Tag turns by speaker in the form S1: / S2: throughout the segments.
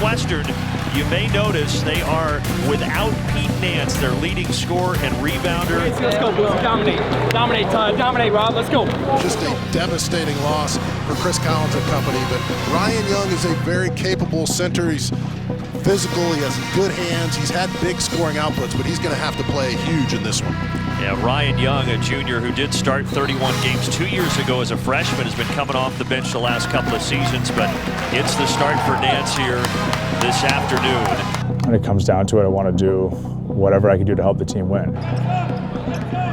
S1: Northwestern, you may notice they are without Pete Nance, their leading scorer and rebounder.
S2: Let's go, Blue. Dominate. Dominate, Rob. Let's go.
S3: Just a devastating loss for Chris Collins and company, but Ryan Young is a very capable center. He's physical, he has good hands, he's had big scoring outputs, but he's going to have to play huge in this one.
S1: Yeah, Ryan Young, a junior who did start 31 games 2 years ago as a freshman, has been coming off the bench the last couple of seasons, but it's the start for Nance here this afternoon.
S4: When it comes down to it, I want to do whatever I can do to help the team win.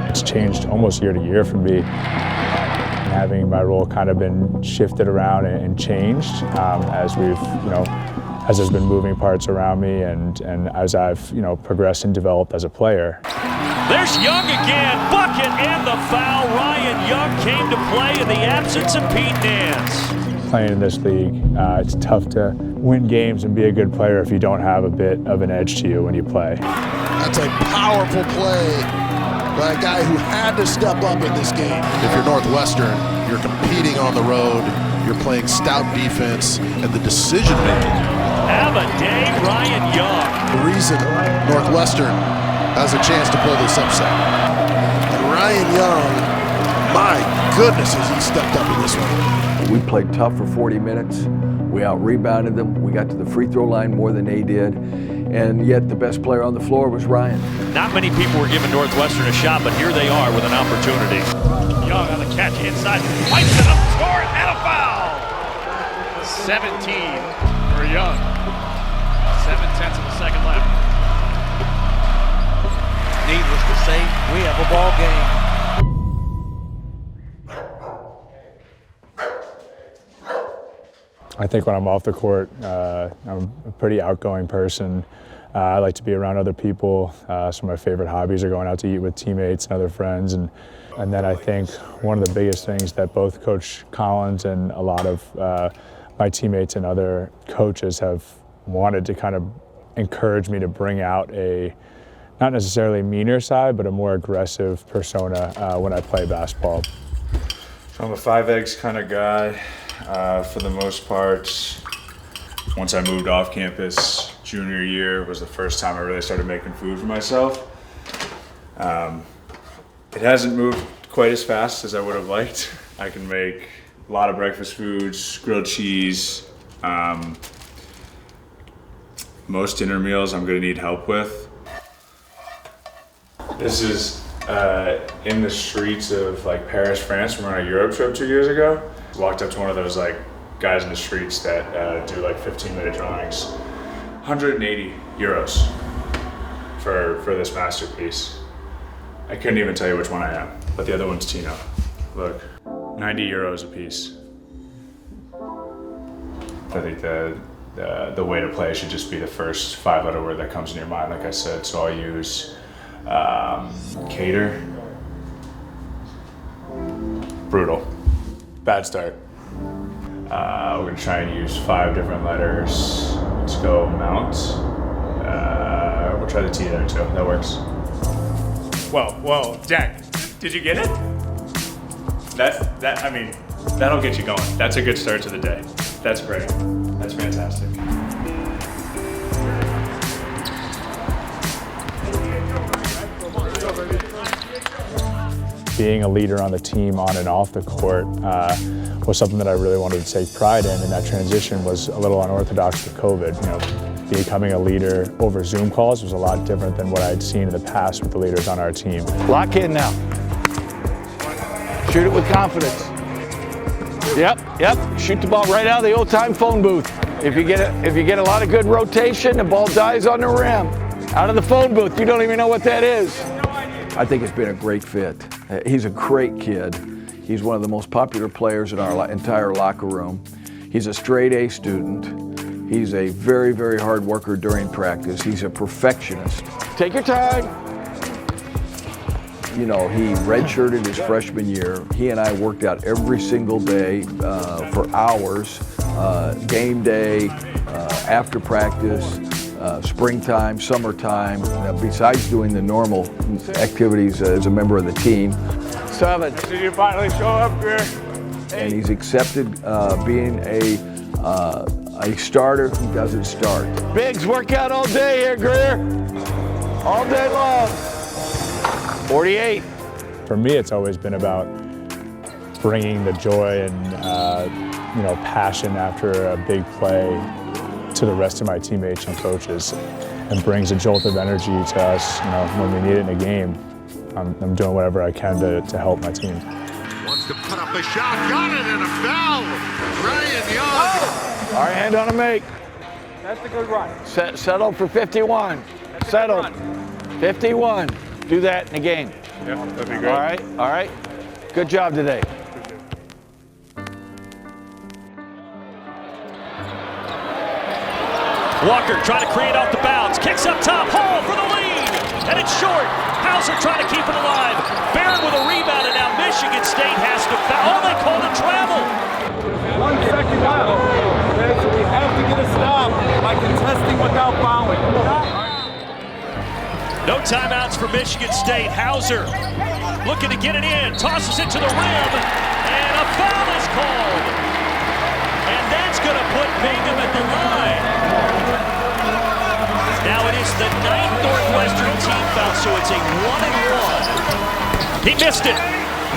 S4: It's changed almost year to year for me. Having my role kind of been shifted around and changed as we've, as there's been moving parts around me and as I've, progressed and developed as a player.
S1: There's Young again, bucket and the foul. Ryan Young came to play in the absence of Pete Nance.
S4: Playing in this league, it's tough to win games and be a good player if you don't have a bit of an edge to you when you play.
S3: That's a powerful play by a guy who had to step up in this game. If you're Northwestern, you're competing on the road, you're playing stout defense, and the decision making.
S1: Have a day, Ryan Young.
S3: The reason Northwestern has a chance to pull this upset. And Ryan Young, my goodness, has he stepped up in this one.
S5: We played tough for 40 minutes. We out-rebounded them. We got to the free throw line more than they did. And yet the best player on the floor was Ryan.
S1: Not many people were giving Northwestern a shot, but here they are with an opportunity. Young on the catch inside, wipes it up, score, and a foul! 17 for Young. 7/10 of the second left.
S6: Needless to say, we have a ball game.
S4: I think when I'm off the court, I'm a pretty outgoing person. I like to be around other people. Some of my favorite hobbies are going out to eat with teammates and other friends. And then I think one of the biggest things that both Coach Collins and a lot of my teammates and other coaches have wanted to kind of encourage me to bring out a, not necessarily meaner side, but a more aggressive persona when I play basketball. So I'm a 5 eggs kind of guy. For the most part, once I moved off campus, junior year was the first time I really started making food for myself. It hasn't moved quite as fast as I would have liked. I can make a lot of breakfast foods, grilled cheese. Most dinner meals I'm gonna need help with. This is in the streets of Paris, France from our Europe trip 2 years ago. Walked up to one of those guys in the streets that do 15-minute drawings. 180 euros for this masterpiece. I couldn't even tell you which one I am, but the other one's Tino. Look, 90 euros a piece. I think the way to play should just be the first 5-letter word that comes in your mind, like I said. So I'll use cater. Brutal. Bad start. We're gonna try and use 5 different letters. Let's go Mount. We'll try the T there too. That works. Whoa, Jack, did you get it? That'll get you going. That's a good start to the day. That's great. That's fantastic. Being a leader on the team on and off the court was something that I really wanted to take pride in, and that transition was a little unorthodox with COVID. Becoming a leader over Zoom calls was a lot different than what I'd seen in the past with the leaders on our team.
S7: Lock in now. Shoot it with confidence. Yep. Shoot the ball right out of the old-time phone booth. If you get a lot of good rotation, the ball dies on the rim. Out of the phone booth, you don't even know what that is.
S5: I think it's been a great fit. He's a great kid. He's one of the most popular players in our entire locker room. He's a straight A student. He's a very, very hard worker during practice. He's a perfectionist.
S7: Take your time.
S5: He redshirted his freshman year. He and I worked out every single day for hours, game day, after practice, springtime, summertime, besides doing the normal activities as a member of the team.
S7: 7. Did you finally show up here?
S5: And he's accepted being a starter who doesn't start.
S7: Biggs, work out all day here, Greer. All day long. 48.
S4: For me, it's always been about bringing the joy and passion after a big play to the rest of my teammates and coaches, and brings a jolt of energy to us. When we need it in a game, I'm doing whatever I can to help my team.
S8: Wants to put up a shot, got it, and a foul. Ryan Young.
S7: Oh. All right, hand on a make.
S2: That's a good run.
S7: Settle for 51. Settle. 51. Do that in the game.
S4: Yeah, that'd be great.
S7: All right. Good job today.
S1: Walker trying to create off the bounce, kicks up top, Hall for the lead, and it's short. Hauser trying to keep it alive. Barron with a rebound, and now Michigan State has to foul. Oh, they called a travel.
S2: 1 second left. We have to get a stop by contesting without fouling.
S1: No timeouts for Michigan State. Hauser looking to get it in, tosses it to the rim, and a foul is called. And that's going to put Bingham at the line. Now it is the 9th Northwestern team foul, so it's a 1-and-1. He missed it.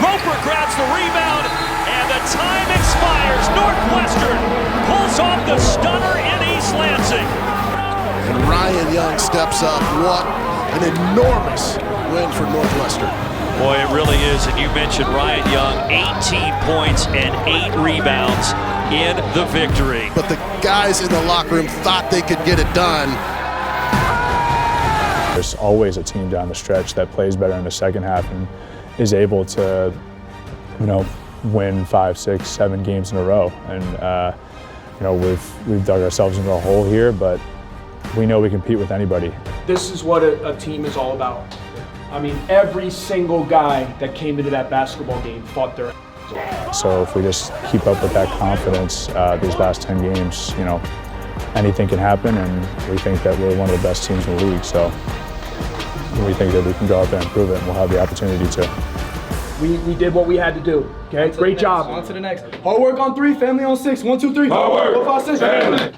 S1: Roper grabs the rebound, and the time expires. Northwestern pulls off the stunner in East Lansing.
S3: And Ryan Young steps up. What an enormous win for Northwestern.
S1: Boy, it really is. And you mentioned Ryan Young, 18 points and 8 rebounds in the victory.
S3: But the guys in the locker room thought they could get it done.
S4: There's always a team down the stretch that plays better in the second half and is able to, win 5, 6, 7 games in a row. And we've dug ourselves into a hole here, but we know we compete with anybody.
S2: This is what a team is all about. I mean, every single guy that came into that basketball game fought their ass off.
S4: So if we just keep up with that confidence these last 10 games, anything can happen, and we think that we're one of the best teams in the league. So we think that we can go out there and prove it, and we'll have the opportunity to.
S2: We did what we had to do. Okay, great job. On to the next. Hard work on 3, family on 6. 1, 2, 3.
S7: Hard work.
S2: 4, 5, 6.
S7: Family.